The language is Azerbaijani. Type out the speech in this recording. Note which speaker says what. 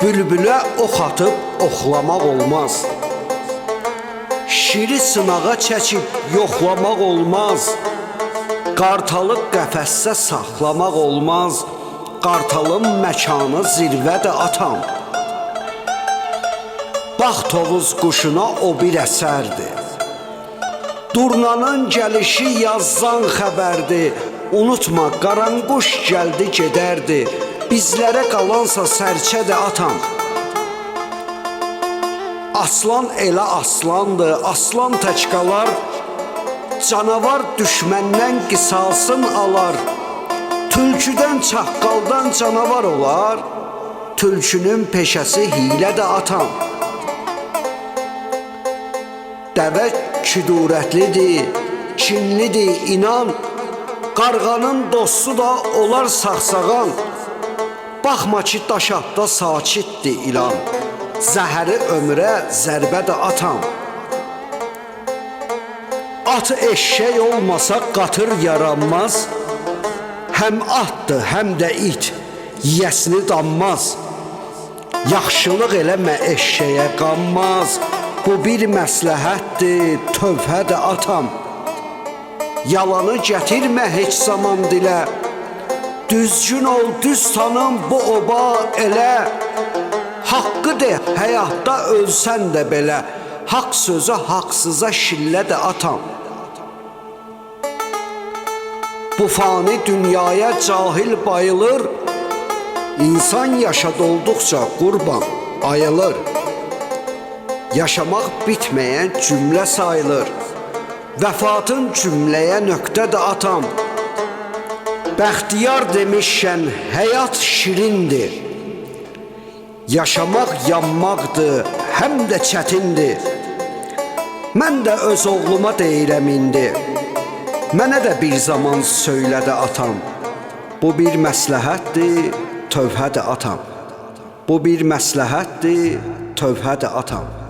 Speaker 1: Bülbülə ox atıb oxlamaq olmaz. Şiri sınağa çəkib yoxlamaq olmaz. Qartalı qəfəsdə saxlamaq olmaz. Qartalın məkanı zirvədir atam. Bax tovuz quşuna o bir əsərdir. Durnanın gəlişi yazdan xəbərdir. Unutma qaranquş gəldi gedərdi. Bizlərə qalansa sərçədir atam. Aslan elə aslandır, aslan tək qalar. Canavar düşməndən qisasın alar. Tülküdən çaqqaldan canavar olar. Tülkünün peşəsi hilədir atam. Dəvə küdurətlidir, kinlidir, inan. Qarğanın dostu da olar saxsağan. Baxma ki, daşatda sakitdir ilan. Zəhəri ömrə zərbədir atam. At eşşək olmasa qatır yaranmaz. Həm atdır, həm də it, yiyəsini danmaz. Yaxşılıq eləmə eşşəyə qanmaz. Bu bir məsləhətdir, tövhədir atam. Yalanı gətirmə heç zaman dilə. Düzgün ol, düz tanım bu oba elə. Haqqı de, həyatda ölsən də belə. Haqq sözü haqsıza şillədir atam. Bu fani dünyaya cahil bayılır. İnsan yaşad olduqca qurban ayılır. Yaşamaq bitməyən cümlə sayılır. Vəfatın cümləyə nöqtədir atam. Bəxtiyar demişkən həyat şirindir. Yaşamaq yanmaqdır, həm də çətindir. Mən də öz oğluma deyirəm indi. Mənə də bir zaman söylədi atam. Bu bir məsləhətdir, tövhədir atam. Bu bir məsləhətdir, tövhədir atam.